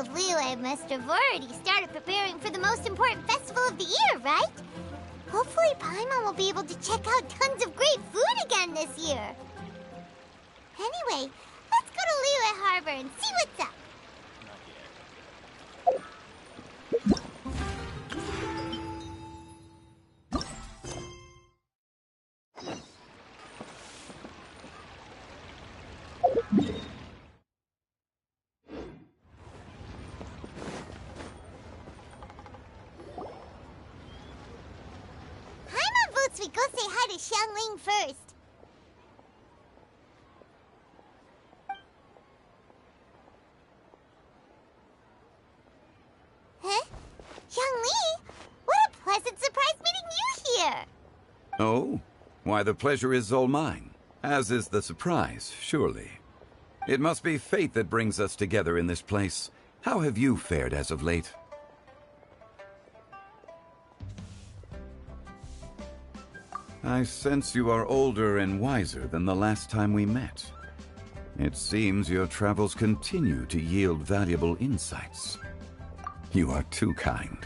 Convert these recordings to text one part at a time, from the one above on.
of Liyue must have already started preparing for the most important festival of the year, right? Hopefully Paimon will be able to check out tons of great food again this year. Anyway, let's go to Liyue Harbor and see what's up. We go say hi to Xiangling first. Huh? Xiangling? What a pleasant surprise meeting you here! Oh? Why, the pleasure is all mine. As is the surprise, surely. It must be fate that brings us together in this place. How have you fared as of late? I sense you are older and wiser than the last time we met. It seems your travels continue to yield valuable insights. You are too kind.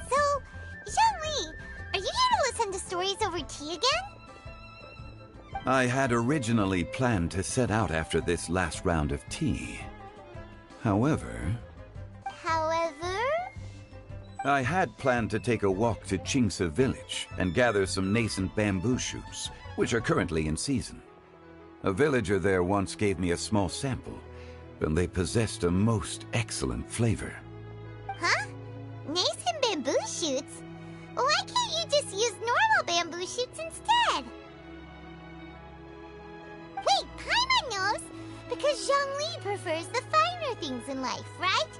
So, Zhongli, are you here to listen to stories over tea again? I had originally planned to set out after this last round of tea. However... I had planned to take a walk to Qingce village and gather some nascent bamboo shoots, which are currently in season. A villager there once gave me a small sample, and they possessed a most excellent flavor. Huh? Nascent bamboo shoots? Why can't you just use normal bamboo shoots instead? Wait, Paimon knows! Because Zhongli prefers the finer things in life, right?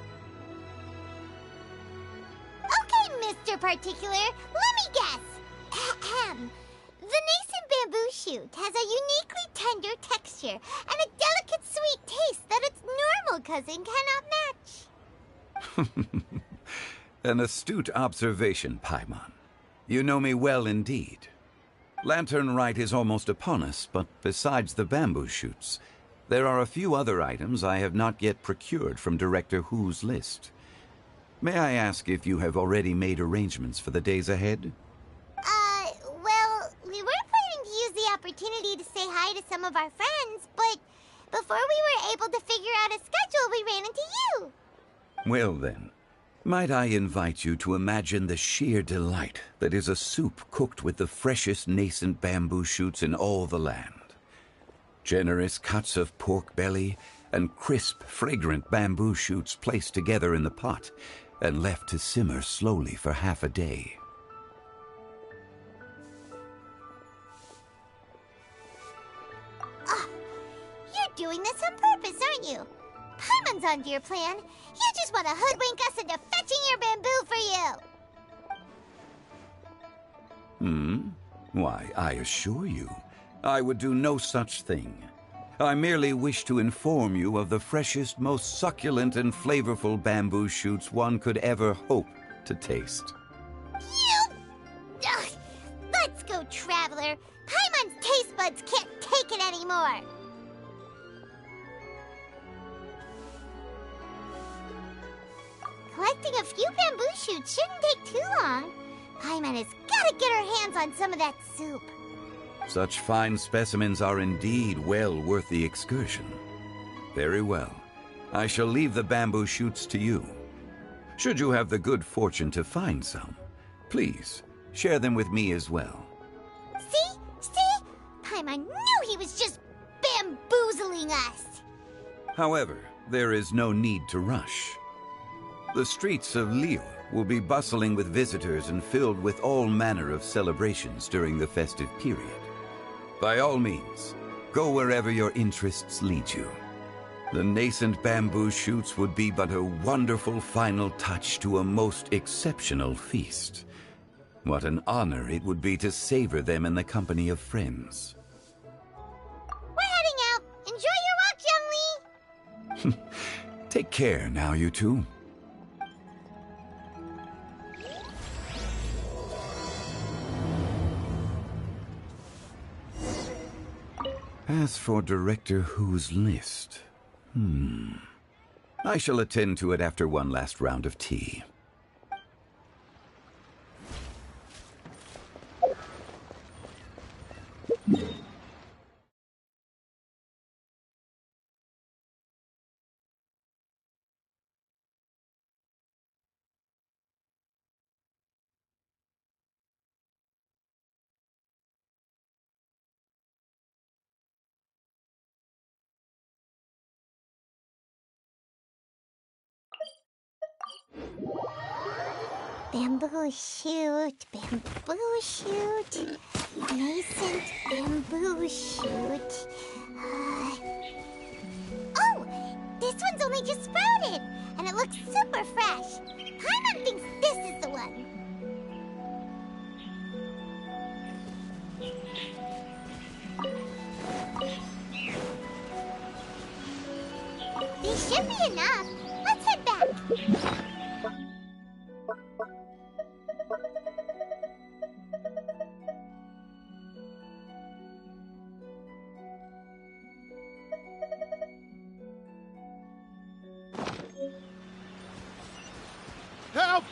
Okay, Mr. Particular, let me guess. Ahem. The nascent bamboo shoot has a uniquely tender texture and a delicate sweet taste that its normal cousin cannot match. An astute observation, Paimon. You know me well indeed. Lantern Rite is almost upon us, but besides the bamboo shoots, there are a few other items I have not yet procured from Director Hu's list. May I ask if you have already made arrangements for the days ahead? Well, we were planning to use the opportunity to say hi to some of our friends, but before we were able to figure out a schedule, we ran into you. Well then, might I invite you to imagine the sheer delight that is a soup cooked with the freshest nascent bamboo shoots in all the land. Generous cuts of pork belly and crisp, fragrant bamboo shoots placed together in the pot and left to simmer slowly for half a day. You're doing this on purpose, aren't you? Paimon's onto your plan. You just want to hoodwink us into fetching your bamboo for you. Why, I assure you, I would do no such thing. I merely wish to inform you of the freshest, most succulent and flavorful bamboo shoots one could ever hope to taste. Ugh. Let's go, Traveler. Paimon's taste buds can't take it anymore. Collecting a few bamboo shoots shouldn't take too long. Paimon has got to get her hands on some of that soup. Such fine specimens are indeed well worth the excursion. Very well. I shall leave the bamboo shoots to you. Should you have the good fortune to find some, please share them with me as well. See? Paimon knew he was just bamboozling us. However, there is no need to rush. The streets of Liyue will be bustling with visitors and filled with all manner of celebrations during the festive period. By all means, go wherever your interests lead you. The nascent bamboo shoots would be but a wonderful final touch to a most exceptional feast. What an honor it would be to savor them in the company of friends. We're heading out. Enjoy your walk, Zhongli. Take care now, you two. As for Director Hu's list, I shall attend to it after one last round of tea. Bamboo shoot, nascent bamboo shoot. Oh, this one's only just sprouted, and it looks super fresh. Paimon thinks this is the one. These should be enough. Let's head back. Help!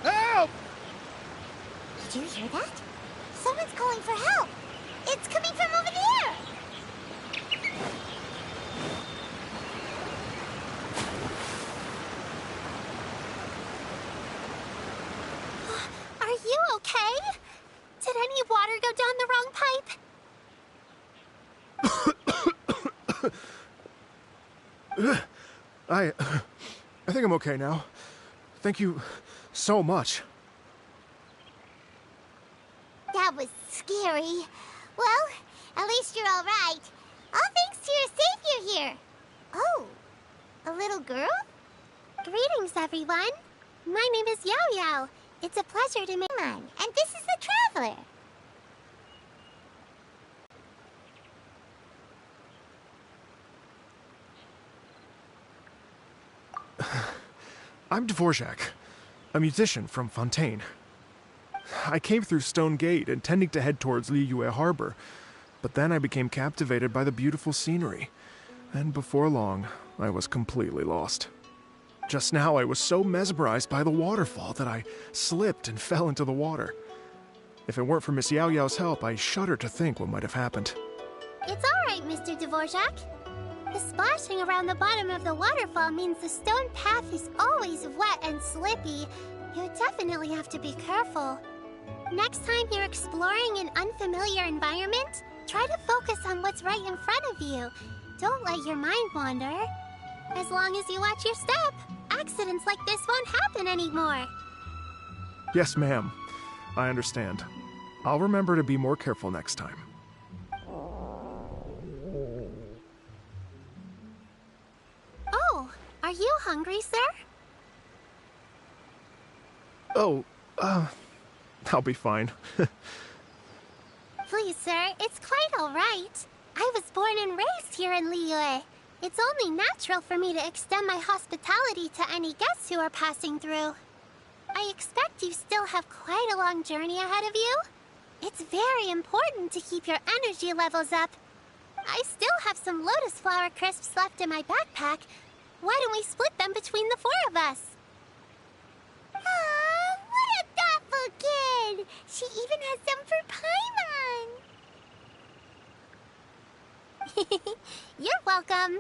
Help! Did you hear that? Someone's calling for help. It's coming from over there. Are you okay? Did any water go down the wrong pipe? I think I'm okay now. Thank you so much. That was scary. Well, at least you're all right. All thanks to your savior here. Oh, a little girl? Greetings, everyone. My name is Yao Yao. It's a pleasure to meet you. And this is the Traveler. I'm Dvorak, a musician from Fontaine. I came through Stone Gate intending to head towards Liyue Harbor, but then I became captivated by the beautiful scenery, and before long, I was completely lost. Just now, I was so mesmerized by the waterfall that I slipped and fell into the water. If it weren't for Miss Yao Yao's help, I shudder to think what might have happened. It's all right, Mr. Dvorak. The splashing around the bottom of the waterfall means the stone path is always wet and slippy. You definitely have to be careful. Next time you're exploring an unfamiliar environment, try to focus on what's right in front of you. Don't let your mind wander. As long as you watch your step, accidents like this won't happen anymore. Yes, ma'am. I understand. I'll remember to be more careful next time. Oh, are you hungry, sir? Oh, I'll be fine. Please, sir, it's quite all right. I was born and raised here in Liyue. It's only natural for me to extend my hospitality to any guests who are passing through. I expect you still have quite a long journey ahead of you. It's very important to keep your energy levels up. I still have some lotus flower crisps left in my backpack. Why don't we split them between the four of us? Aw, what a thoughtful kid! She even has some for Paimon! You're welcome.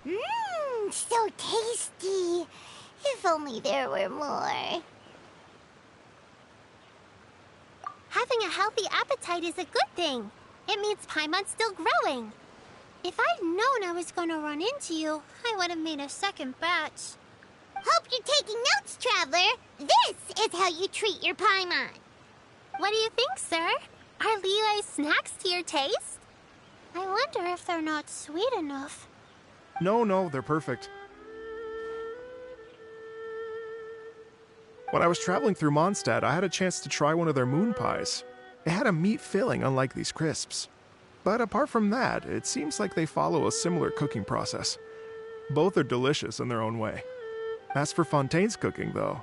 Mmm, so tasty. If only there were more. Having a healthy appetite is a good thing. It means Paimon's still growing. If I'd known I was going to run into you, I would have made a second batch. Hope you're taking notes, Traveler. This is how you treat your Paimon. What do you think, sir? Are Liyue's snacks to your taste? I wonder if they're not sweet enough. No, they're perfect. When I was traveling through Mondstadt, I had a chance to try one of their moon pies. It had a meat filling, unlike these crisps. But apart from that, it seems like they follow a similar cooking process. Both are delicious in their own way. As for Fontaine's cooking, though,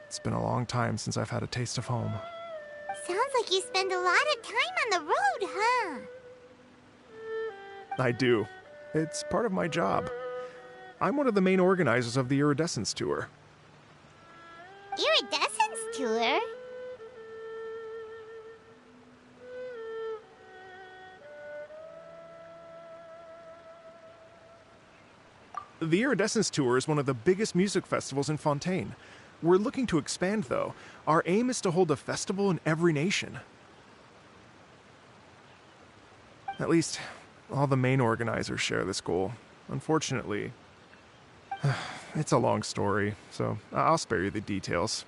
it's been a long time since I've had a taste of home. Sounds like you spend a lot of time on the road, huh? I do. It's part of my job. I'm one of the main organizers of the Iridescence Tour. Iridescence tour? The Iridescence Tour is one of the biggest music festivals in Fontaine. We're looking to expand, though. Our aim is to hold a festival in every nation. At least, all the main organizers share this goal. Unfortunately, it's a long story, so I'll spare you the details.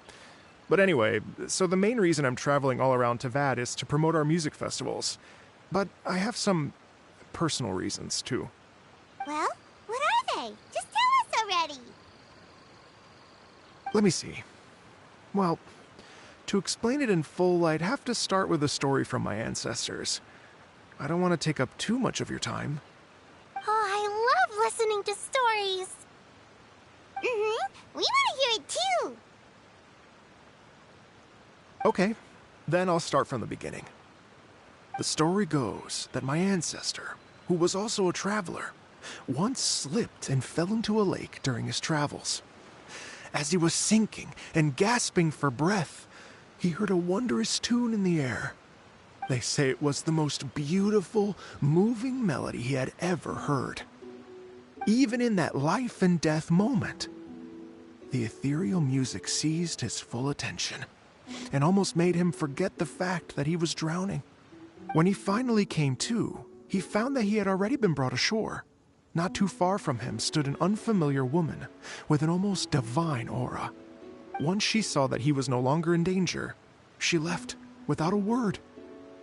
But anyway, so the main reason I'm traveling all around Tavad is to promote our music festivals. But I have some personal reasons, too. Well, what are they? Just tell us already. Let me see. Well, to explain it in full, I'd have to start with a story from my ancestors. I don't want to take up too much of your time. Oh, I love listening to stories. We want to hear it too. Okay, then I'll start from the beginning. The story goes that my ancestor, who was also a traveler, once slipped and fell into a lake during his travels. As he was sinking and gasping for breath, he heard a wondrous tune in the air. They say it was the most beautiful, moving melody he had ever heard. Even in that life and death moment, the ethereal music seized his full attention and almost made him forget the fact that he was drowning. When he finally came to, he found that he had already been brought ashore. Not too far from him stood an unfamiliar woman with an almost divine aura. Once she saw that he was no longer in danger, she left without a word.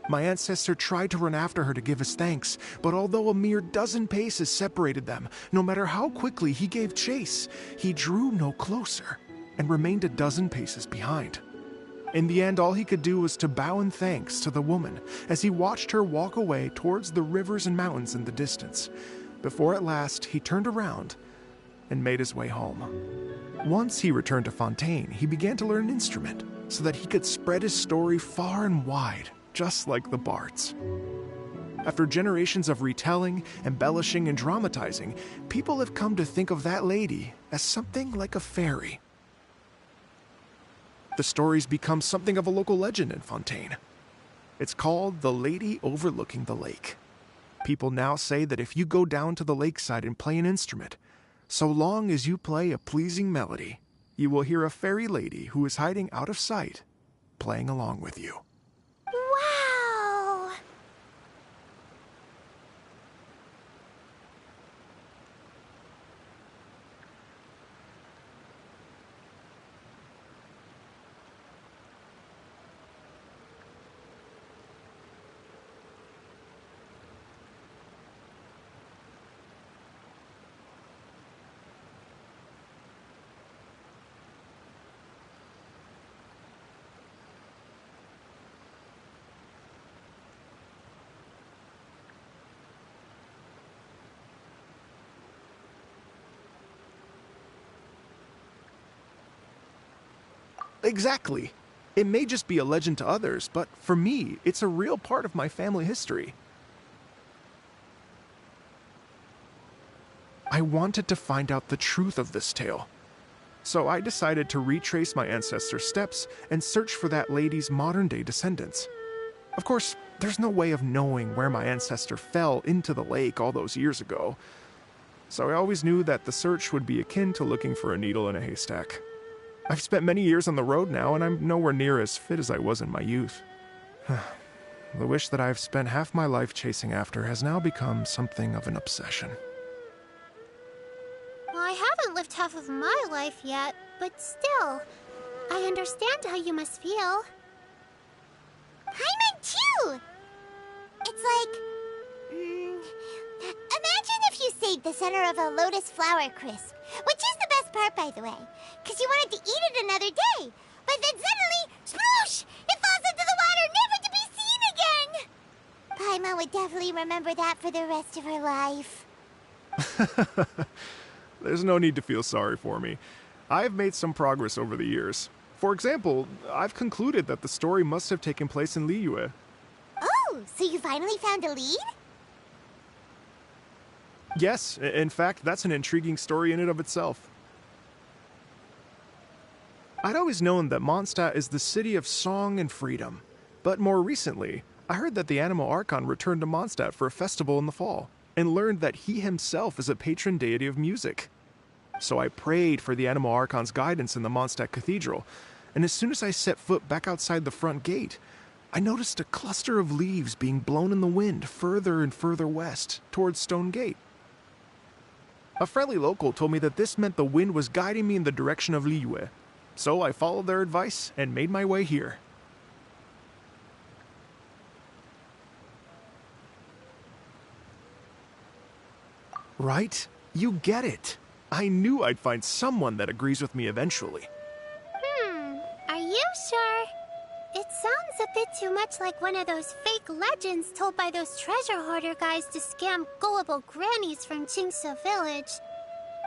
My ancestor tried to run after her to give his thanks, but although a mere dozen paces separated them, no matter how quickly he gave chase, he drew no closer and remained a dozen paces behind. In the end, all he could do was to bow in thanks to the woman as he watched her walk away towards the rivers and mountains in the distance, before at last he turned around and made his way home. Once he returned to Fontaine, he began to learn an instrument so that he could spread his story far and wide, just like the bards. After generations of retelling, embellishing, and dramatizing, people have come to think of that lady as something like a fairy. The story's become something of a local legend in Fontaine. It's called The Lady Overlooking the Lake. People now say that if you go down to the lakeside and play an instrument, so long as you play a pleasing melody, you will hear a fairy lady who is hiding out of sight, playing along with you. Wow! Exactly. It may just be a legend to others, but for me, it's a real part of my family history. I wanted to find out the truth of this tale, so I decided to retrace my ancestors' steps and search for that lady's modern-day descendants. Of course, there's no way of knowing where my ancestor fell into the lake all those years ago, so I always knew that the search would be akin to looking for a needle in a haystack. I've spent many years on the road now, and I'm nowhere near as fit as I was in my youth. The wish that I've spent half my life chasing after has now become something of an obsession. Well, I haven't lived half of my life yet, but still, I understand how you must feel. Paimon too! It's like... imagine if you saved the center of a lotus flower crisp, which is the best part, by the way, because you wanted to eat it another day. But then suddenly, sploosh! It falls into the water, never to be seen again! Paimon would definitely remember that for the rest of her life. There's no need to feel sorry for me. I've made some progress over the years. For example, I've concluded that the story must have taken place in Liyue. Oh, so you finally found a lead? Yes, in fact, that's an intriguing story in and of itself. I'd always known that Mondstadt is the city of song and freedom, but more recently, I heard that the Animal Archon returned to Mondstadt for a festival in the fall, and learned that he himself is a patron deity of music. So I prayed for the Animal Archon's guidance in the Mondstadt Cathedral, and as soon as I set foot back outside the front gate, I noticed a cluster of leaves being blown in the wind further and further west, towards Stone Gate. A friendly local told me that this meant the wind was guiding me in the direction of Liyue, so I followed their advice and made my way here. Right? You get it. I knew I'd find someone that agrees with me eventually. Are you sure? It sounds a bit too much like one of those fake legends told by those treasure hoarder guys to scam gullible grannies from Jingsa Village.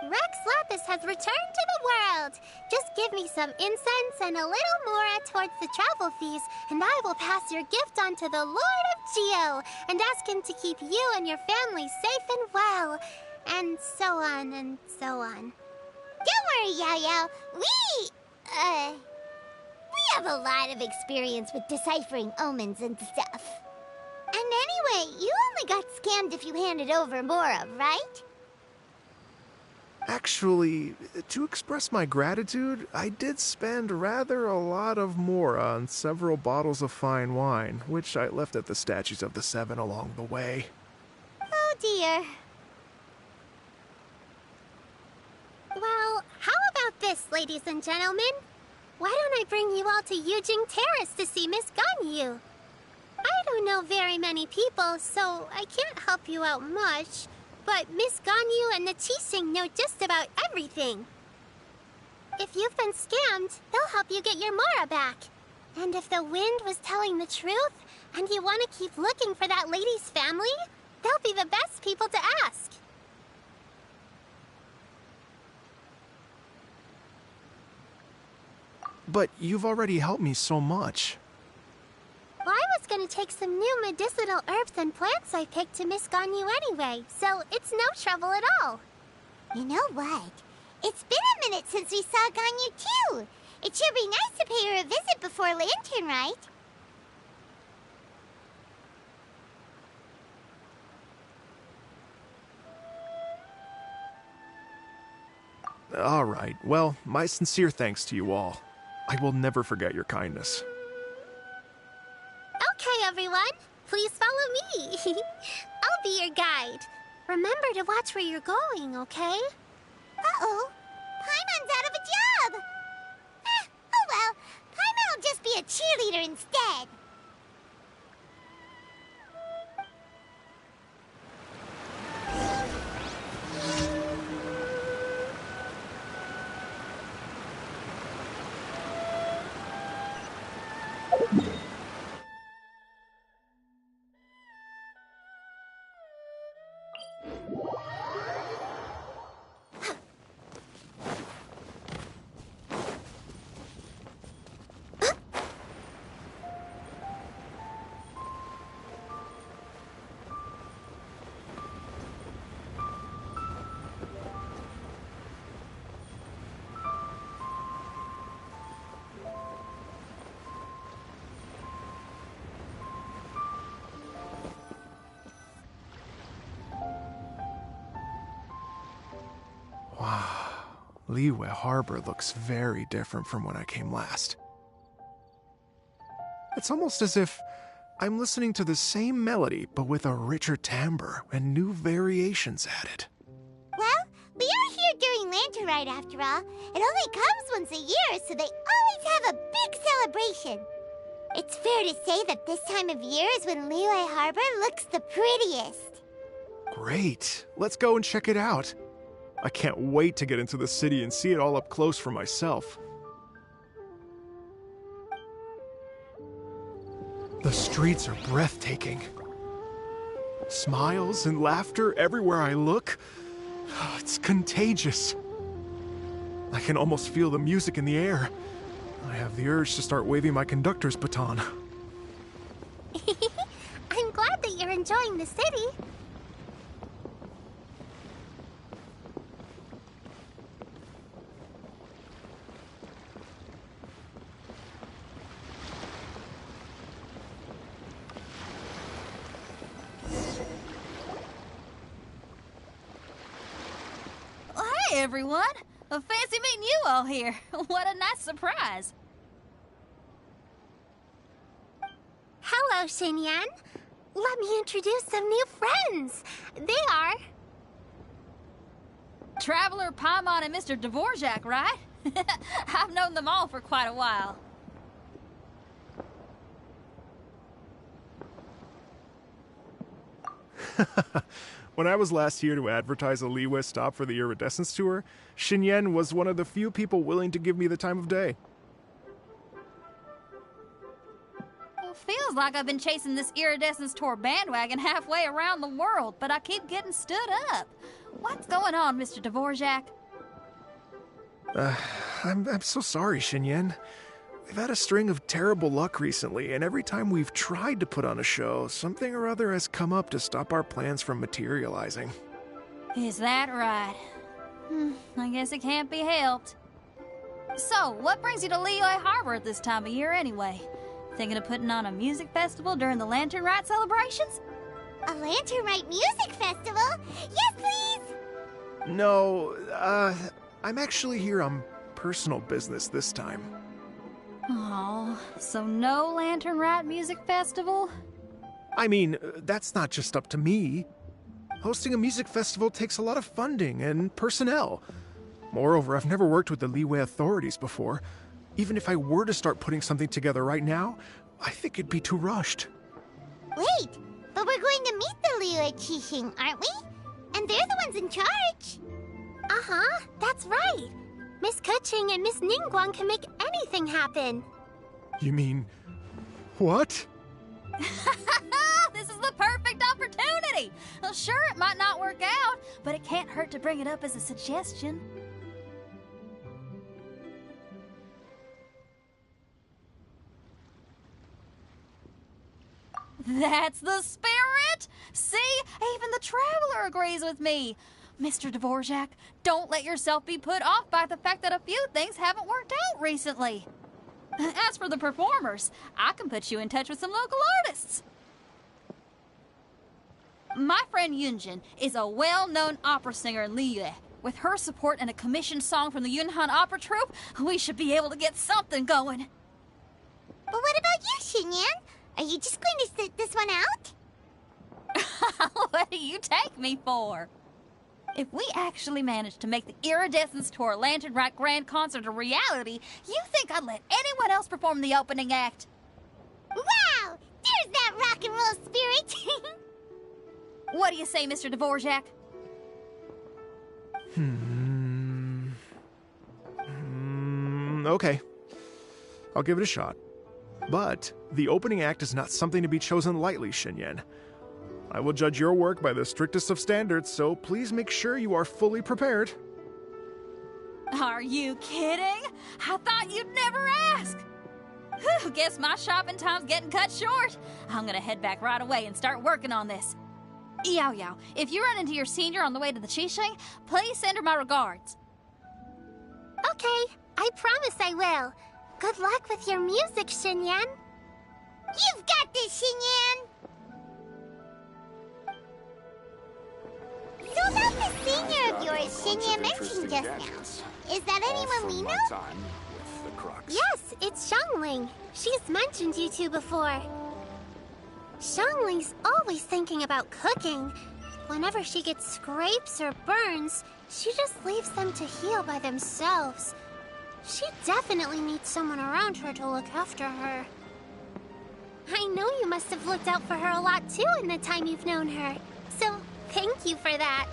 Rex Lapis has returned to the world. Just give me some incense and a little mora towards the travel fees, and I will pass your gift on to the Lord of Geo and ask him to keep you and your family safe and well. And so on and so on. Don't worry, Yao Yao. We have a lot of experience with deciphering omens and stuff. And anyway, you only got scammed if you handed over Mora, right? Actually, to express my gratitude, I did spend rather a lot of mora on several bottles of fine wine, which I left at the Statues of the Seven along the way. Oh dear. Well, how about this, ladies and gentlemen? Why don't I bring you all to Yujing Terrace to see Miss Ganyu? I don't know very many people, so I can't help you out much. But Miss Ganyu and the Qixing know just about everything. If you've been scammed, they'll help you get your Mora back. And if the wind was telling the truth, and you want to keep looking for that lady's family, they'll be the best people to ask. But you've already helped me so much. Well, I was going to take some new medicinal herbs and plants I picked to Miss Ganyu anyway, so it's no trouble at all. You know what? It's been a minute since we saw Ganyu too. It should be nice to pay her a visit before Lantern, right? All right, well, my sincere thanks to you all. I will never forget your kindness. Okay, everyone. Please follow me. I'll be your guide. Remember to watch where you're going, okay? Uh-oh. Paimon's out of a job! Oh well. Paimon will just be a cheerleader instead. Wow, Liyue Harbor looks very different from when I came last. It's almost as if I'm listening to the same melody, but with a richer timbre and new variations added. Well, we are here during Lantern Rite after all. It only comes once a year, so they always have a big celebration. It's fair to say that this time of year is when Liyue Harbor looks the prettiest. Great, let's go and check it out. I can't wait to get into the city and see it all up close for myself. The streets are breathtaking. Smiles and laughter everywhere I look. It's contagious. I can almost feel the music in the air. I have the urge to start waving my conductor's baton. I'm glad that you're enjoying the city. Hey, everyone. Fancy meeting you all here. What a nice surprise. Hello, Xinyan. Let me introduce some new friends. They are... Traveler, Paimon, and Mr. Dvorak, right? I've known them all for quite a while. When I was last here to advertise a Liyue stop for the Iridescence Tour, Xinyan was one of the few people willing to give me the time of day. Well, feels like I've been chasing this Iridescence Tour bandwagon halfway around the world, but I keep getting stood up. What's going on, Mr. Dvorak? I'm so sorry, Xinyan. We've had a string of terrible luck recently, and every time we've tried to put on a show, something or other has come up to stop our plans from materializing. Is that right? I guess it can't be helped. So, what brings you to Liyue Harbor at this time of year anyway? Thinking of putting on a music festival during the Lantern Rite celebrations? A Lantern Rite music festival? Yes, please! No, I'm actually here on personal business this time. Oh, so no Lantern Rite music festival? I mean, that's not just up to me. Hosting a music festival takes a lot of funding and personnel. Moreover, I've never worked with the Liyue authorities before. Even if I were to start putting something together right now, I think it'd be too rushed. Wait, but we're going to meet the Liyue Qixing, aren't we? And they're the ones in charge. Uh-huh, that's right. Miss Keqing and Miss Ningguang can make anything happen. You mean... what? This is the perfect opportunity! Well, sure, it might not work out, but it can't hurt to bring it up as a suggestion. That's the spirit! See? Even the Traveler agrees with me. Mr. Dvorak, don't let yourself be put off by the fact that a few things haven't worked out recently. As for the performers, I can put you in touch with some local artists. My friend Yunjin is a well-known opera singer in Liyue. With her support and a commissioned song from the Yunhan Opera Troupe, we should be able to get something going. But what about you, Xinyan? Are you just going to sit this one out? What do you take me for? If we actually manage to make the Iridescence Tour Lantern Rite Grand Concert a reality, you think I'd let anyone else perform the opening act? Wow! There's that rock and roll spirit! What do you say, Mr. Dvorak? Okay. I'll give it a shot. But the opening act is not something to be chosen lightly, Xinyan. I will judge your work by the strictest of standards, so please make sure you are fully prepared. Are you kidding? I thought you'd never ask. Whew, guess my shopping time's getting cut short. I'm gonna head back right away and start working on this. Yao Yao, if you run into your senior on the way to the Qixing, please send her my regards. Okay, I promise I will. Good luck with your music, Xinyan. You've got this, Xinyan! So about the senior of yours Xinyan mentioned just now. Is that anyone we know? Yes, it's Xiangling. She's mentioned you two before. Xiangling's always thinking about cooking. Whenever she gets scrapes or burns, she just leaves them to heal by themselves. She definitely needs someone around her to look after her. I know you must have looked out for her a lot too in the time you've known her. So, thank you for that.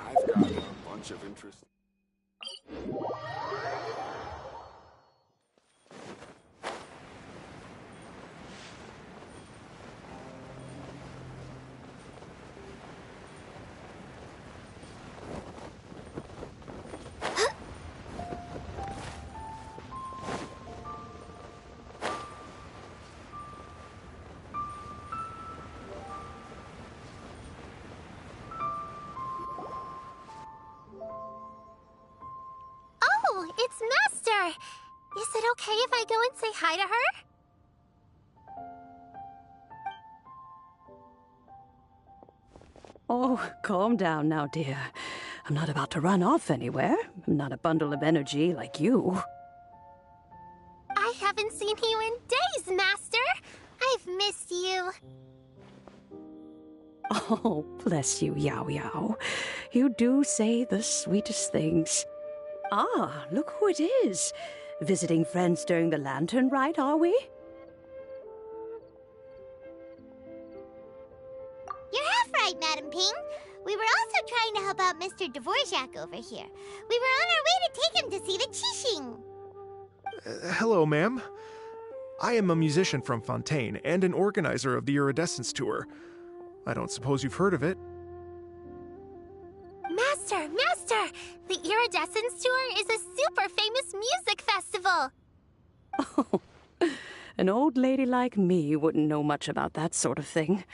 I've got a bunch of interest. it's Master! Is it okay if I go and say hi to her? Oh, calm down now, dear. I'm not about to run off anywhere. I'm not a bundle of energy like you. I haven't seen you in days, Master! I've missed you. Oh, bless you, Yao Yao. You do say the sweetest things. Ah, look who it is. Visiting friends during the lantern rite, are we? You're half right, Madam Ping. We were also trying to help out Mr. Dvorak over here. We were on our way to take him to see the Qixing. Hello, ma'am. I am a musician from Fontaine and an organizer of the Iridescence Tour. I don't suppose you've heard of it. Master! Master! The Iridescence Tour is a super famous music festival! Oh, an old lady like me wouldn't know much about that sort of thing.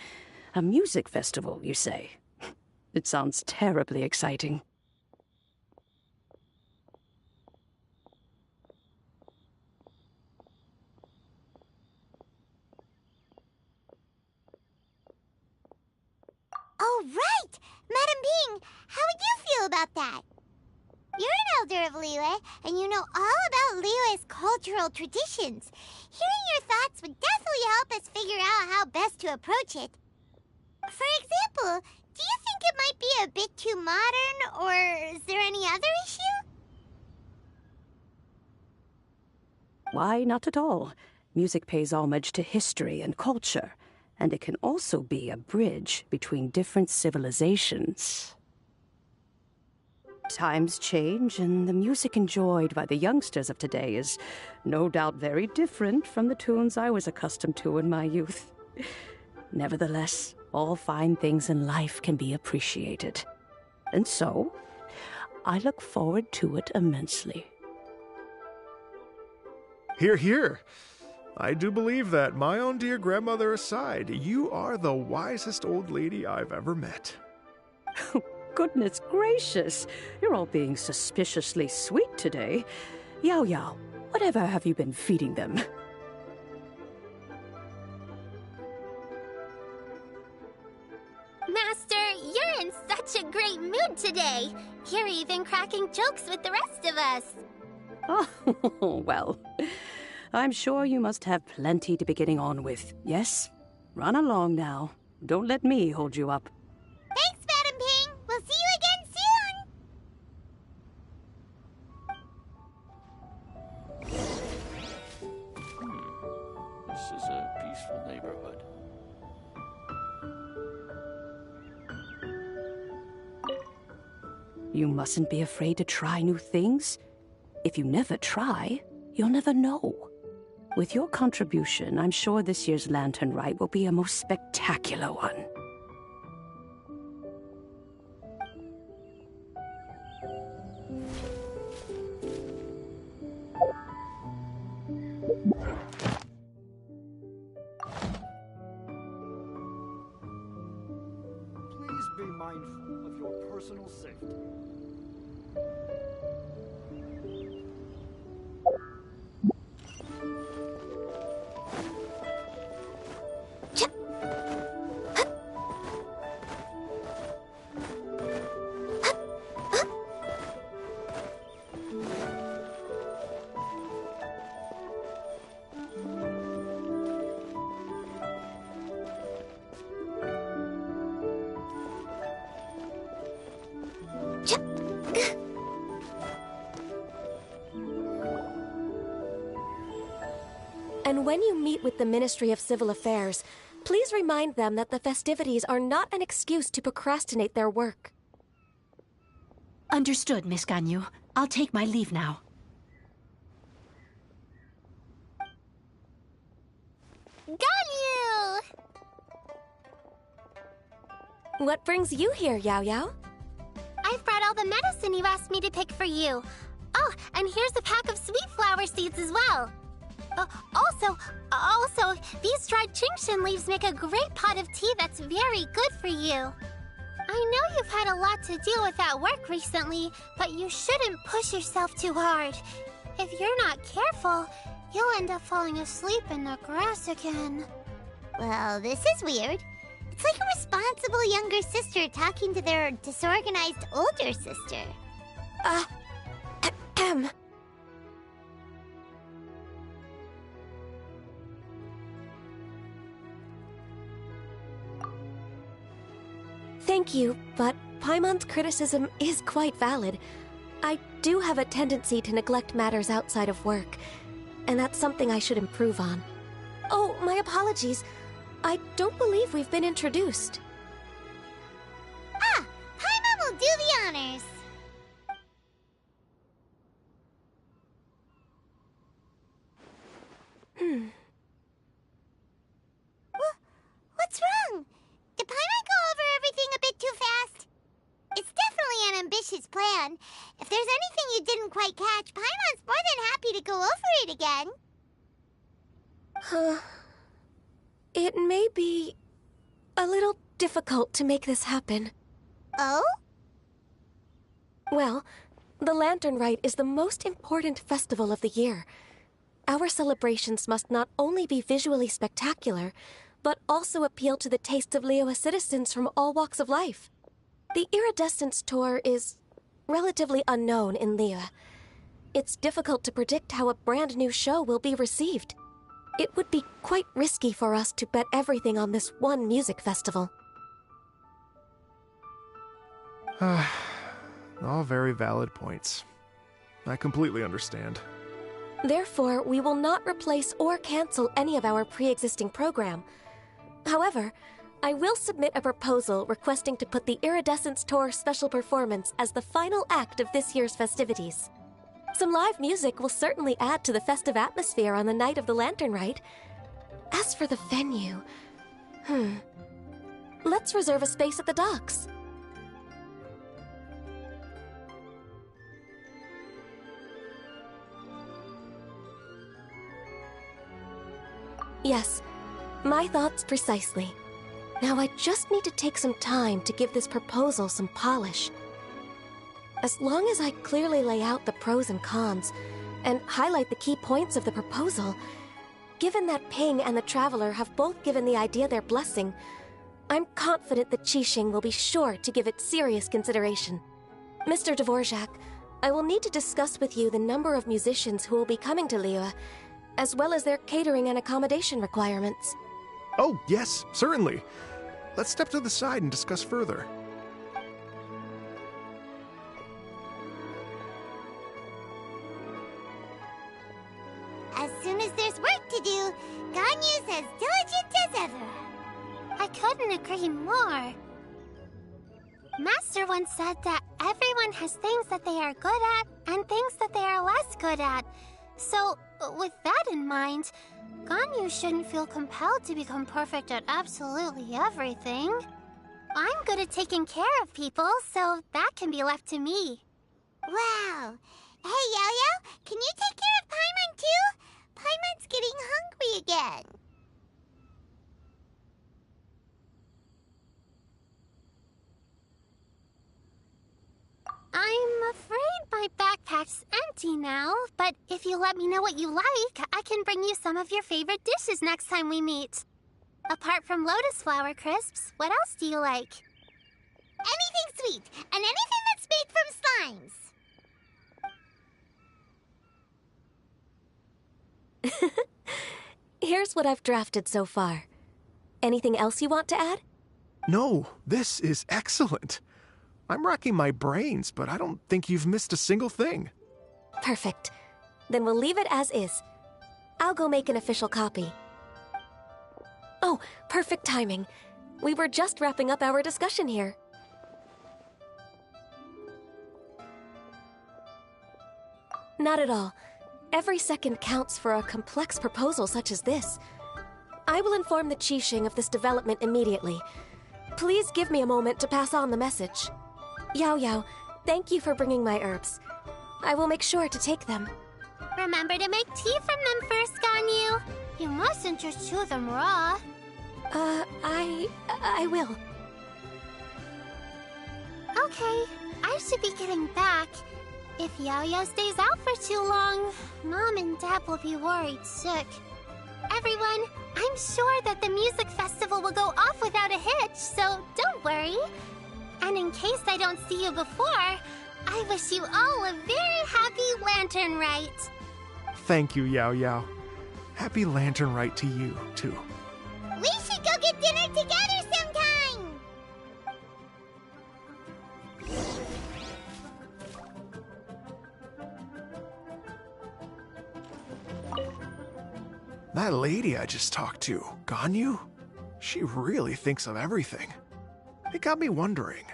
A music festival, you say? It sounds terribly exciting. Oh, right! Madam Ping, how would you feel about that? You're an elder of Liyue, and you know all about Liyue's cultural traditions. Hearing your thoughts would definitely help us figure out how best to approach it. For example, do you think it might be a bit too modern, or is there any other issue? Why, not at all. Music pays homage to history and culture, and it can also be a bridge between different civilizations. Times change, and the music enjoyed by the youngsters of today is no doubt very different from the tunes I was accustomed to in my youth. Nevertheless, all fine things in life can be appreciated. And so, I look forward to it immensely. Hear, hear. I do believe that, my own dear grandmother aside, you are the wisest old lady I've ever met. Goodness gracious, you're all being suspiciously sweet today. Yao Yao, whatever have you been feeding them? Master, you're in such a great mood today. You're even cracking jokes with the rest of us. Oh, well, I'm sure you must have plenty to be getting on with. Yes? Run along now. Don't let me hold you up. Thanks, Madam Ping. We'll see you again soon. This is a peaceful neighborhood. You mustn't be afraid to try new things. If you never try, you'll never know. With your contribution, I'm sure this year's Lantern Rite will be a most spectacular one. Please be mindful of your personal safety. And when you meet with the Ministry of Civil Affairs, please remind them that the festivities are not an excuse to procrastinate their work. Understood, Miss Ganyu. I'll take my leave now. Ganyu! What brings you here, Yao Yao? I've brought all the medicine you asked me to pick for you. Oh, and here's a pack of sweet flower seeds as well. Also, these dried Genshin leaves make a great pot of tea that's very good for you. I know you've had a lot to deal with at work recently, but you shouldn't push yourself too hard. If you're not careful, you'll end up falling asleep in the grass again. Well, this is weird. It's like a responsible younger sister talking to their disorganized older sister. Thank you, but Paimon's criticism is quite valid. I do have a tendency to neglect matters outside of work, and that's something I should improve on. Oh, my apologies. I don't believe we've been introduced. Ah, Paimon will do the honors. What's wrong? Did Paimon go over everything a bit too fast? It's definitely an ambitious plan. If there's anything you didn't quite catch, Paimon's more than happy to go over it again. It may be a little difficult to make this happen. Oh? Well, the Lantern Rite is the most important festival of the year. Our celebrations must not only be visually spectacular, but also appeal to the tastes of Liyue citizens from all walks of life. The Iridescence Tour is relatively unknown in Liyue. It's difficult to predict how a brand new show will be received. It would be quite risky for us to bet everything on this one music festival. All very valid points. I completely understand. Therefore, we will not replace or cancel any of our pre-existing program. However, I will submit a proposal requesting to put the Iridescence Tour special performance as the final act of this year's festivities. Some live music will certainly add to the festive atmosphere on the night of the Lantern Rite. As for the venue... Let's reserve a space at the docks. Yes, my thoughts precisely. Now I just need to take some time to give this proposal some polish. As long as I clearly lay out the pros and cons, and highlight the key points of the proposal, given that Ping and the Traveler have both given the idea their blessing, I'm confident that Qixing will be sure to give it serious consideration. Mr. Dvorak, I will need to discuss with you the number of musicians who will be coming to Liyue, as well as their catering and accommodation requirements. Oh, yes, certainly. Let's step to the side and discuss further. As soon as there's work to do, Ganyu's as diligent as ever. I couldn't agree more. Master once said that everyone has things that they are good at and things that they are less good at. So, with that in mind, Ganyu shouldn't feel compelled to become perfect at absolutely everything. I'm good at taking care of people, so that can be left to me. Wow. Hey, Yo-Yo, can you take care of Paimon too? Paimon's getting hungry again. I'm afraid my backpack's empty now, but if you let me know what you like, I can bring you some of your favorite dishes next time we meet. Apart from lotus flower crisps, what else do you like? Anything sweet, and anything that's made from slimes. Here's what I've drafted so far. Anything else you want to add? No, this is excellent. I'm racking my brains, but I don't think you've missed a single thing. Perfect. Then we'll leave it as is. I'll go make an official copy. Oh, perfect timing. We were just wrapping up our discussion here. Not at all. Every second counts for a complex proposal such as this. I will inform the Qixing of this development immediately. Please give me a moment to pass on the message. Yao Yao, thank you for bringing my herbs. I will make sure to take them. Remember to make tea from them first, Ganyu. You mustn't just chew them raw. I will. Okay, I should be getting back. If Yao-Yao stays out for too long, Mom and Dad will be worried sick. Everyone, I'm sure that the music festival will go off without a hitch, so don't worry. And in case I don't see you before, I wish you all a very happy Lantern Rite. Thank you, Yao Yao. Happy Lantern Rite to you, too. We should go get dinner together sometime! That lady I just talked to, Ganyu, she really thinks of everything. It got me wondering,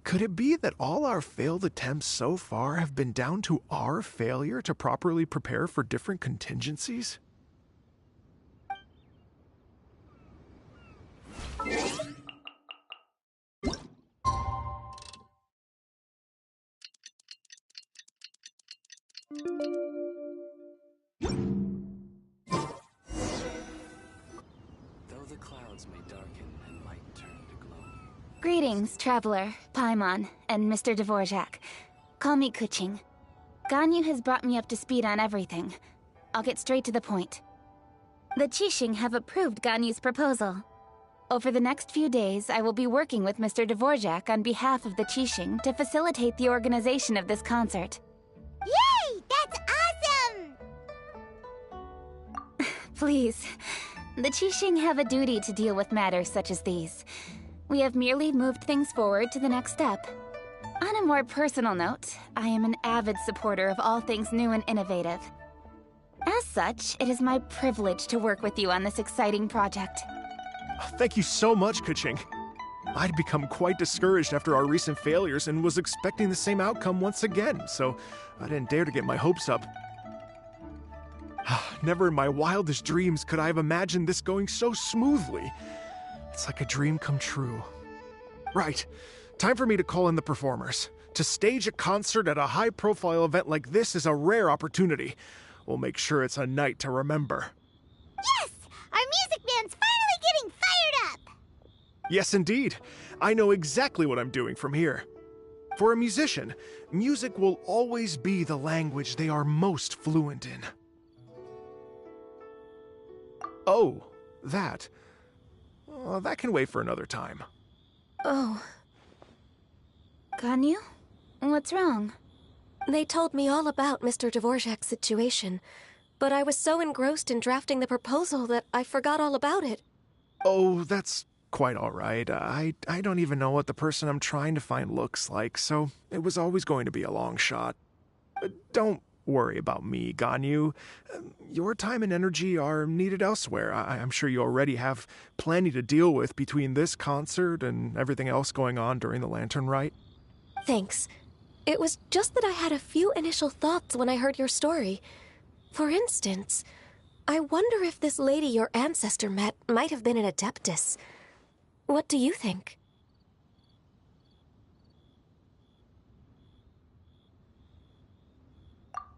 could it be that all our failed attempts so far have been down to our failure to properly prepare for different contingencies? Though the clouds may darken and light turn to glow. Greetings, Traveler, Paimon, and Mr. Dvorak. Call me Kuching. Ganyu has brought me up to speed on everything. I'll get straight to the point. The Qixing have approved Ganyu's proposal. Over the next few days, I will be working with Mr. Dvorak on behalf of the Qixing to facilitate the organization of this concert. Yay! That's awesome! Please. The Qixing have a duty to deal with matters such as these. We have merely moved things forward to the next step. On a more personal note, I am an avid supporter of all things new and innovative. As such, it is my privilege to work with you on this exciting project. Thank you so much, Kuching. I'd become quite discouraged after our recent failures and was expecting the same outcome once again, so I didn't dare to get my hopes up. Never in my wildest dreams could I have imagined this going so smoothly. It's like a dream come true. Right, time for me to call in the performers. To stage a concert at a high-profile event like this is a rare opportunity. We'll make sure it's a night to remember. Yes! Our music band's finally getting fired up! Yes, indeed. I know exactly what I'm doing from here. For a musician, music will always be the language they are most fluent in. Oh, that. That can wait for another time. Oh. Ganyu? What's wrong? They told me all about Mr. Dvorak's situation, but I was so engrossed in drafting the proposal that I forgot all about it. Oh, that's quite all right. I don't even know what the person I'm trying to find looks like, so it was always going to be a long shot. Don't worry about me, Ganyu. Your time and energy are needed elsewhere. I'm sure you already have plenty to deal with between this concert and everything else going on during the Lantern Rite. Thanks. It was just that I had a few initial thoughts when I heard your story. For instance, I wonder if this lady your ancestor met might have been an Adeptus. What do you think?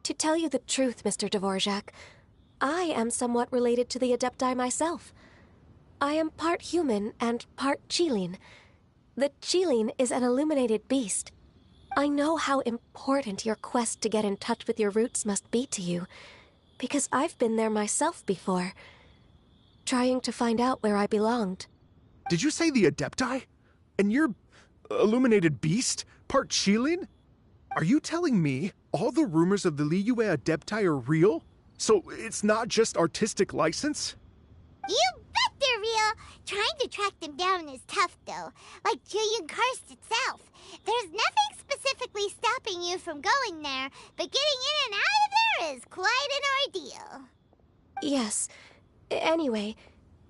To tell you the truth, Mr. Dvorak, I am somewhat related to the Adepti myself. I am part human and part Qilin. The Qilin is an illuminated beast. I know how important your quest to get in touch with your roots must be to you, because I've been there myself before, trying to find out where I belonged. Did you say the Adepti? And you're illuminated beast? Part Qilin? Are you telling me all the rumors of the Liyue Adepti are real? So it's not just artistic license? You bet they're real! Trying to track them down is tough, though. Like Julian Karst itself. There's nothing specifically stopping you from going there, but getting in and out of there is quite an ordeal. Yes. Anyway,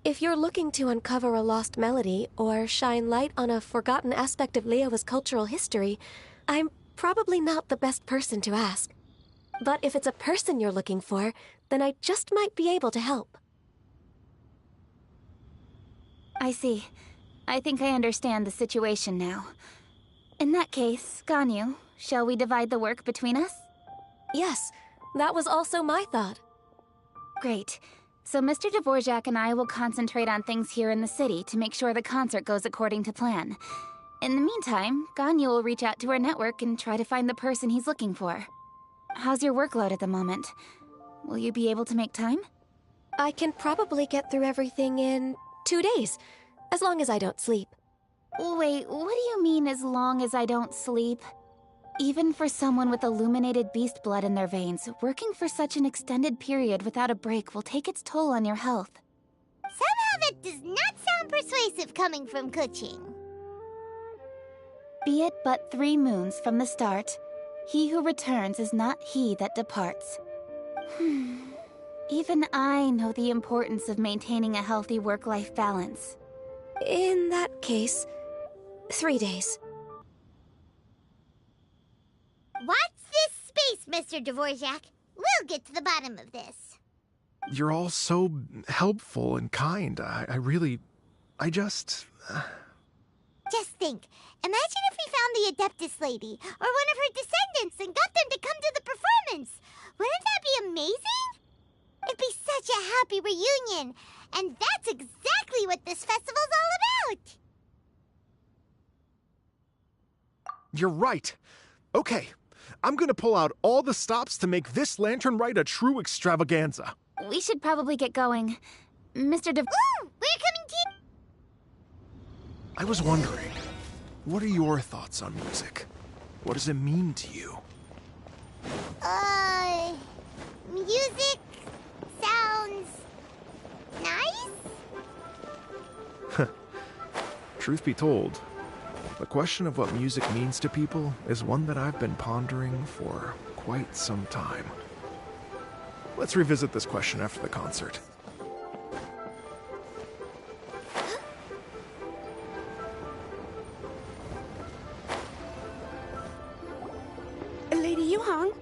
if you're looking to uncover a lost melody or shine light on a forgotten aspect of Liyue's cultural history, I'm probably not the best person to ask. But if it's a person you're looking for, then I just might be able to help. I see. I think I understand the situation now. In that case, Ganyu, shall we divide the work between us? Yes, that was also my thought. Great. So Mr. Dvorak and I will concentrate on things here in the city to make sure the concert goes according to plan. In the meantime, Ganyu will reach out to her network and try to find the person he's looking for. How's your workload at the moment? Will you be able to make time? I can probably get through everything in 2 days, as long as I don't sleep. Wait, what do you mean as long as I don't sleep? Even for someone with illuminated beast blood in their veins, working for such an extended period without a break will take its toll on your health. Somehow that does not sound persuasive coming from Kuching. Be it but 3 moons from the start, he who returns is not he that departs. Even I know the importance of maintaining a healthy work-life balance. In that case, 3 days. Watch this space, Mr. Dvorak. We'll get to the bottom of this. You're all so helpful and kind. I just... Just think. Imagine if we found the Adeptus lady, or one of her descendants, and got them to come to the performance. Wouldn't that be amazing? It'd be such a happy reunion. And that's exactly what this festival's all about. You're right. Okay, I'm gonna pull out all the stops to make this lantern rite a true extravaganza. We should probably get going. Mr. Ooh, we're coming to you. I was wondering, what are your thoughts on music? What does it mean to you? Music sounds nice? Truth be told, the question of what music means to people is one that I've been pondering for quite some time. Let's revisit this question after the concert. Lady Yuhang?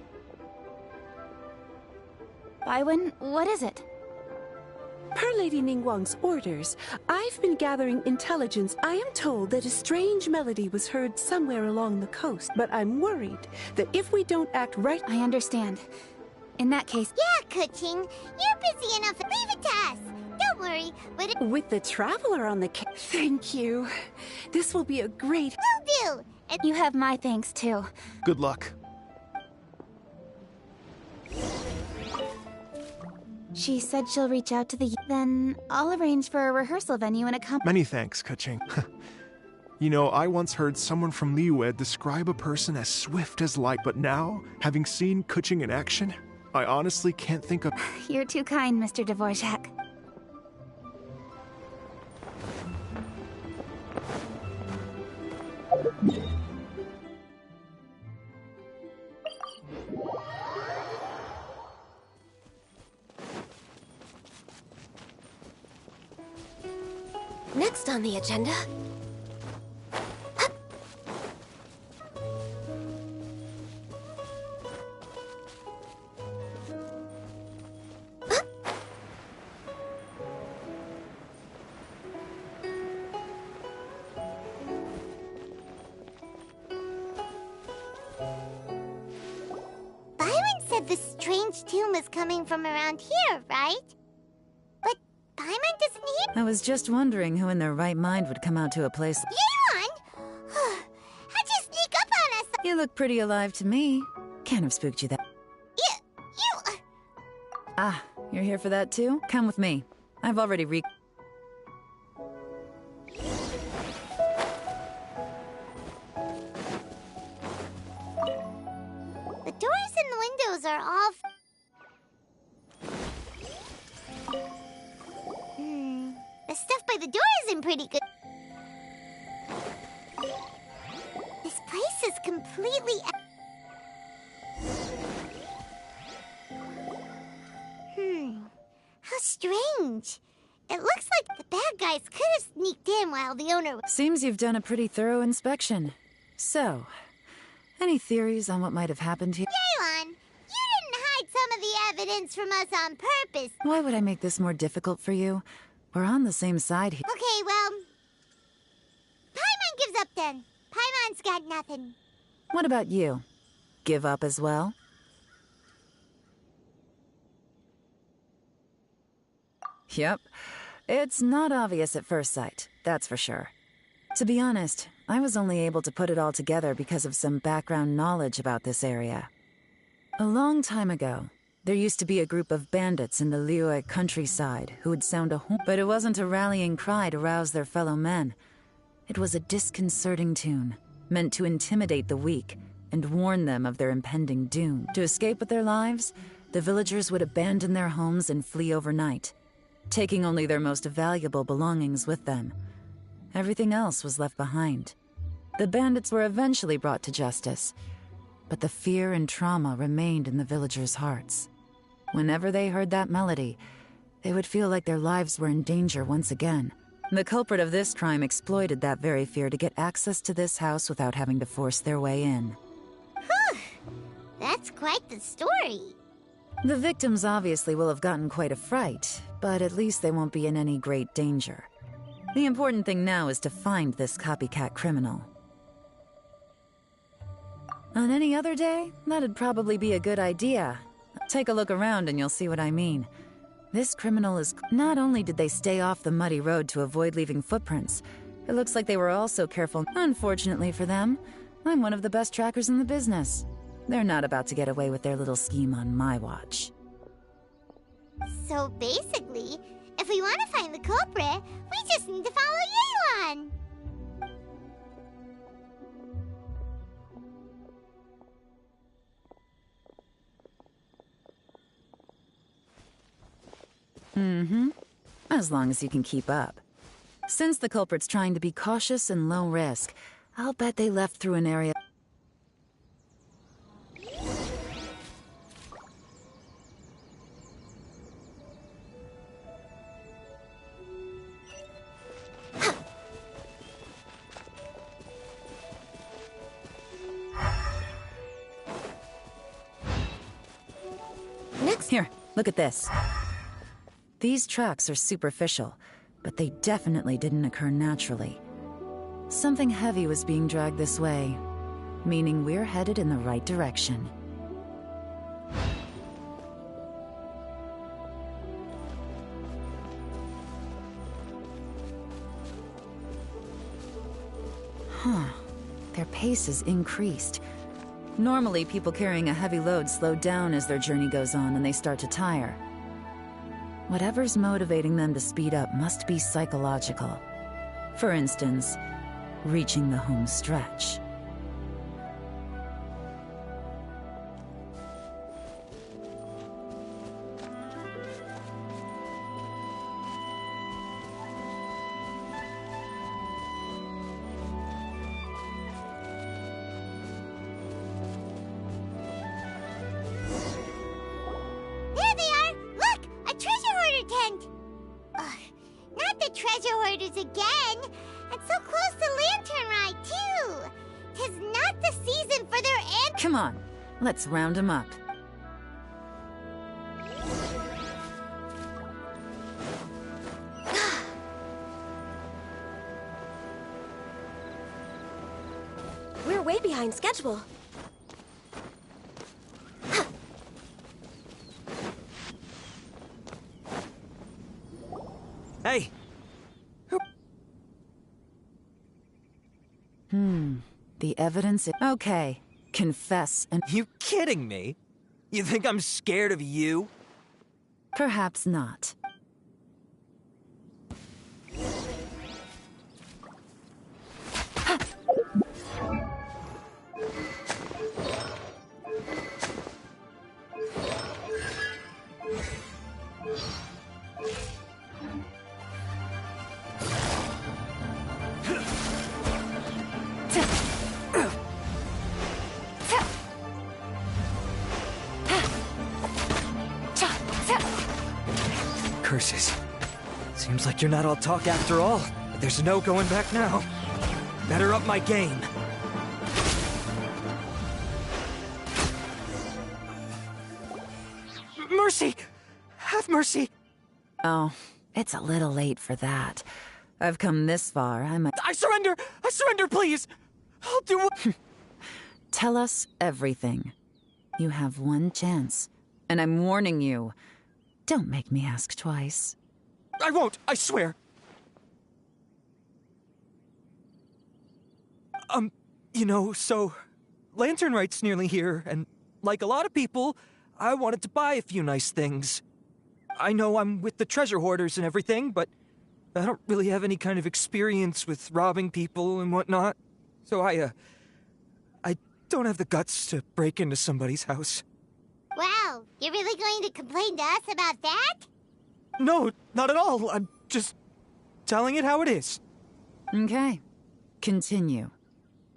Baiwen, what is it? Per Lady Ningguang's orders, I've been gathering intelligence. I am told that a strange melody was heard somewhere along the coast, but I'm worried that if we don't act right... I understand. In that case... Yeah, Kuching. You're busy enough. Leave it to us. Don't worry, but... With the Traveler on the case... Thank you. This will be a great... Will do. And you have my thanks, too. Good luck. She said she'll reach out to the... Then I'll arrange for a rehearsal venue and a company. Many thanks, Kuching. You know, I once heard someone from Liyue describe a person as swift as light, but now, having seen Kuching in action, I honestly can't think of... You're too kind, Mr. Dvorak. Next on the agenda... Byron said the strange tune was coming from around here, right? But Paimon doesn't hear... I was just wondering who in their right mind would come out to a place... Yeon! How'd you sneak up on us? You look pretty alive to me. Can't have spooked you that... You... Ah, you're here for that too? Come with me. I've already The doors and the windows are all... The stuff by the door isn't pretty good. This place is completely... How strange. It looks like the bad guys could have sneaked in while the owner was... Seems you've done a pretty thorough inspection. So, any theories on what might have happened here? Yeon, you didn't hide some of the evidence from us on purpose. Why would I make this more difficult for you? We're on the same side here. Okay, well... Paimon gives up then. Paimon's got nothing. What about you? Give up as well? Yep. It's not obvious at first sight, that's for sure. To be honest, I was only able to put it all together because of some background knowledge about this area. A long time ago, there used to be a group of bandits in the Liyue countryside who would sound a horn, but it wasn't a rallying cry to rouse their fellow men. It was a disconcerting tune, meant to intimidate the weak and warn them of their impending doom. To escape with their lives, the villagers would abandon their homes and flee overnight, taking only their most valuable belongings with them. Everything else was left behind. The bandits were eventually brought to justice, but the fear and trauma remained in the villagers' hearts. Whenever they heard that melody, they would feel like their lives were in danger once again. The culprit of this crime exploited that very fear to get access to this house without having to force their way in. Whew! That's quite the story. The victims obviously will have gotten quite a fright, but at least they won't be in any great danger. The important thing now is to find this copycat criminal. On any other day, that'd probably be a good idea. Take a look around and you'll see what I mean. This criminal is... Not only did they stay off the muddy road to avoid leaving footprints, it looks like they were also careful. Unfortunately for them, I'm one of the best trackers in the business. They're not about to get away with their little scheme on my watch. So basically, if we want to find the culprit, we just need to follow Yelan. As long as you can keep up. Since the culprit's trying to be cautious and low risk, I'll bet they left through an area... Next. Here, look at this. These tracks are superficial, but they definitely didn't occur naturally. Something heavy was being dragged this way, meaning we're headed in the right direction. Their pace is increased. Normally, people carrying a heavy load slow down as their journey goes on and they start to tire. Whatever's motivating them to speed up must be psychological. For instance, reaching the home stretch. Again, and so close to Lantern Rite, too. 'Tis not the season for their Come on, let's round them up. We're way behind schedule. Hey! The evidence... Okay, confess and... You kidding me? You think I'm scared of you? Perhaps not. Curses. Seems like you're not all talk after all, but there's no going back now. Better up my game. Mercy! Have mercy! Oh, it's a little late for that. I've come this far, I surrender! I surrender, please! I'll do what... Tell us everything. You have one chance, and I'm warning you. Don't make me ask twice. I won't, I swear! So Lantern Rite's nearly here, and like a lot of people, I wanted to buy a few nice things. I know I'm with the treasure hoarders and everything, but I don't really have any kind of experience with robbing people and whatnot. So I don't have the guts to break into somebody's house. Wow, you're really going to complain to us about that? No, not at all. I'm just telling it how it is. Okay. Continue.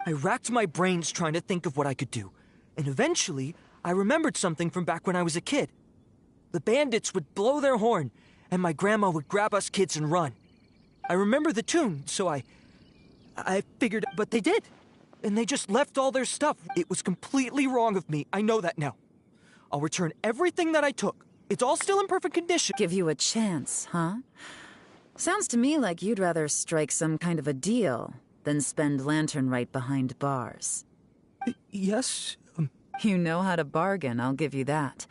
I racked my brains trying to think of what I could do, and eventually I remembered something from back when I was a kid. The bandits would blow their horn, and my grandma would grab us kids and run. I remember the tune, so I figured, but they did. And they just left all their stuff. It was completely wrong of me. I know that now. I'll return everything that I took. It's all still in perfect condition. Give you a chance, huh? Sounds to me like you'd rather strike some kind of a deal than spend Lantern Rite behind bars. Yes? You know how to bargain, I'll give you that.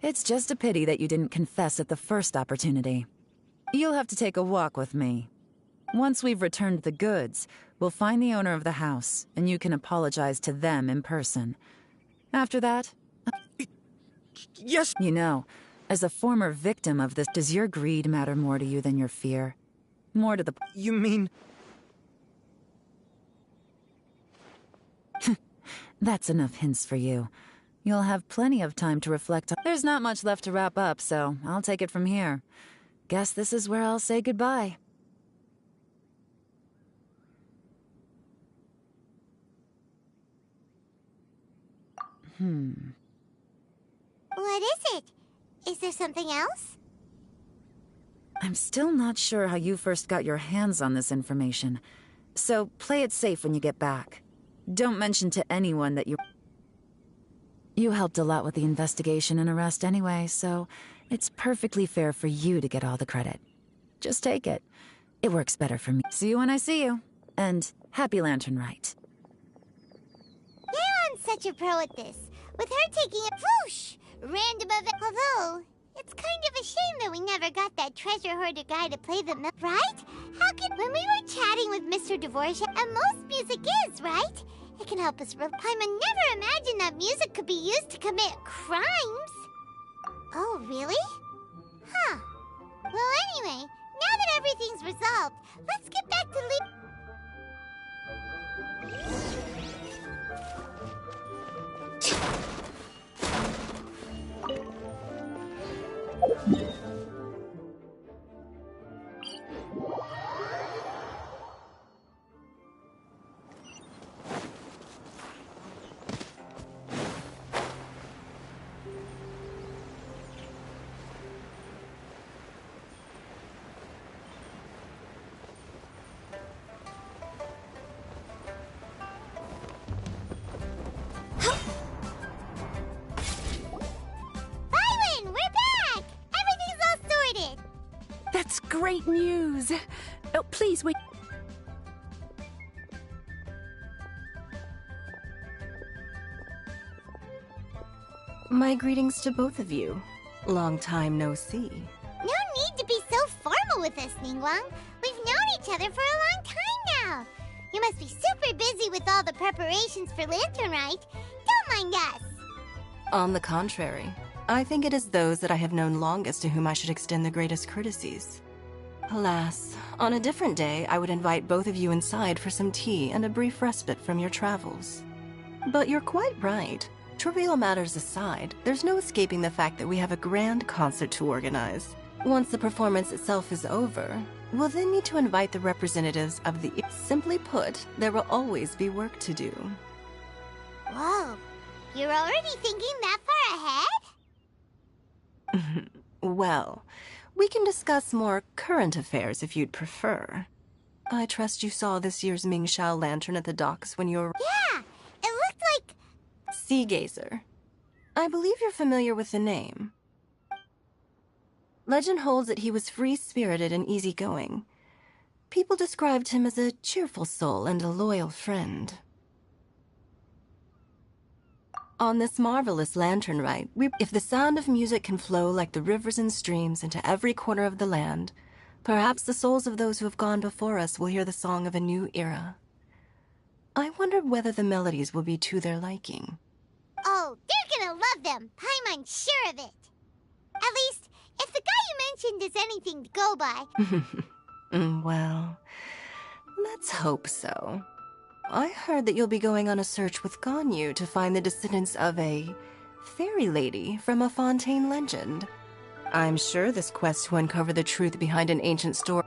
It's just a pity that you didn't confess at the first opportunity. You'll have to take a walk with me. Once we've returned the goods, we'll find the owner of the house, and you can apologize to them in person. After that... Yes! You know, as a former victim of this, does your greed matter more to you than your fear? More to the... You mean... That's enough hints for you. You'll have plenty of time to reflect on... There's not much left to wrap up, so I'll take it from here. Guess this is where I'll say goodbye. What is it? Is there something else? I'm still not sure how you first got your hands on this information, so play it safe when you get back. Don't mention to anyone that you... You helped a lot with the investigation and arrest anyway, so it's perfectly fair for you to get all the credit. Just take it. It works better for me. See you when I see you. And happy Lantern Rite. Yeon's such a pro at this. With her taking a whoosh, random event. Although, it's kind of a shame that we never got that treasure hoarder guy to play the right? How could... When we were chatting with Mr. Dvorak, and most music is, right? It can help us... Paimon never imagined that music could be used to commit crimes. Oh, really? Huh. Well, anyway, now that everything's resolved, let's get back to That's great news! Oh, please wait. My greetings to both of you. Long time no see. No need to be so formal with us, Ningguang. We've known each other for a long time now. You must be super busy with all the preparations for Lantern Rite. Don't mind us. On the contrary, I think it is those that I have known longest to whom I should extend the greatest courtesies. Alas, on a different day, I would invite both of you inside for some tea and a brief respite from your travels. But you're quite right. Trivial matters aside, there's no escaping the fact that we have a grand concert to organize. Once the performance itself is over, we'll then need to invite the representatives of the... Simply put, there will always be work to do. Whoa, you're already thinking that far ahead? Well, we can discuss more current affairs if you'd prefer. I trust you saw this year's Mingxiao lantern at the docks when you were... Yeah, it looked like... Sea Gazer. I believe you're familiar with the name. Legend holds that he was free-spirited and easygoing. People described him as a cheerful soul and a loyal friend. On this marvelous Lantern Rite, if the sound of music can flow like the rivers and streams into every corner of the land, perhaps the souls of those who have gone before us will hear the song of a new era. I wondered whether the melodies will be to their liking. Oh, they're gonna love them. Paimon's sure of it. At least, if the guy you mentioned is anything to go by. Well, let's hope so. I heard that you'll be going on a search with Ganyu to find the descendants of a fairy lady from a Fontaine legend. I'm sure this quest to uncover the truth behind an ancient story.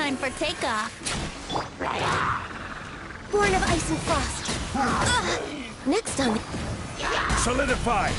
Time for takeoff. Born of ice and frost. Next on... Solidify!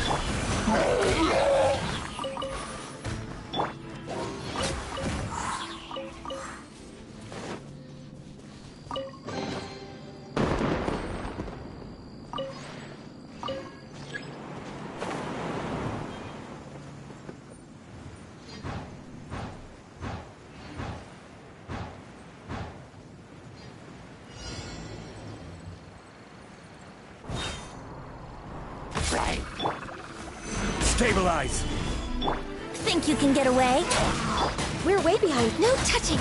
Stabilize! Think you can get away? We're way behind. No touching!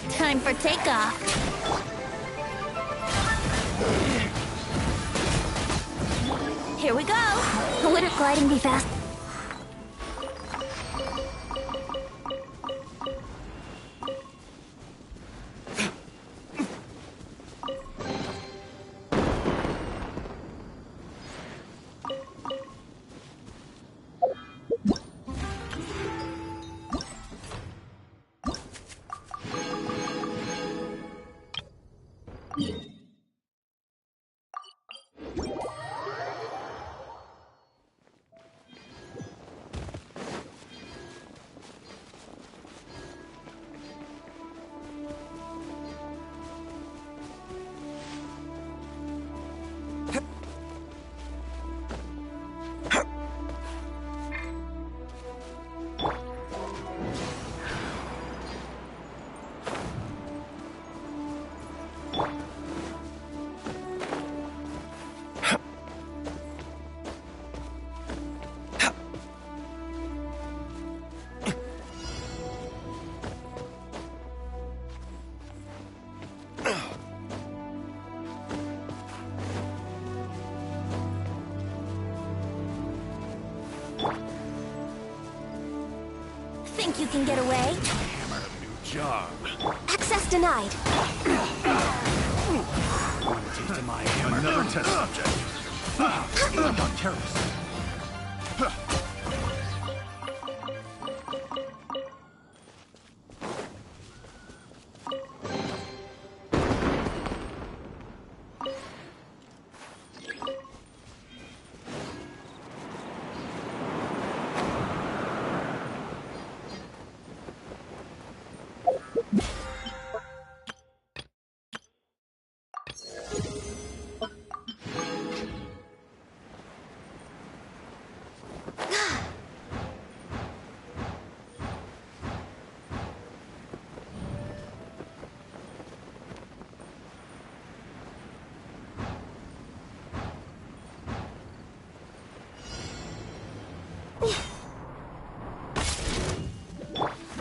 Time for takeoff. Here we go. Would gliding be fast? Think you can get away? Hammer, new job. Access denied. Want a taste of my hammer? Another test subject. On terrorists.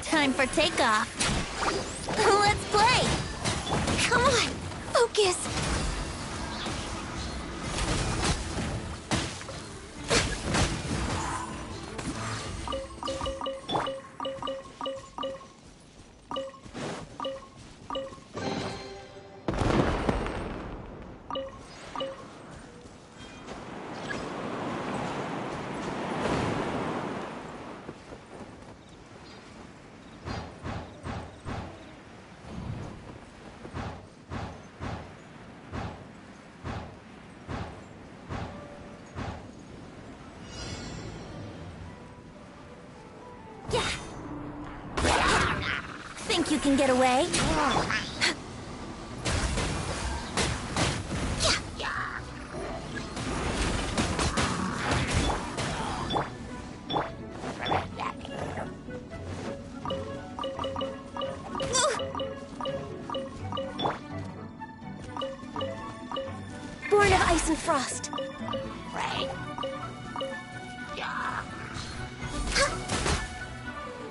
Time for takeoff. Let's play! Come on, focus! Think you can get away? Born of ice and frost. Right.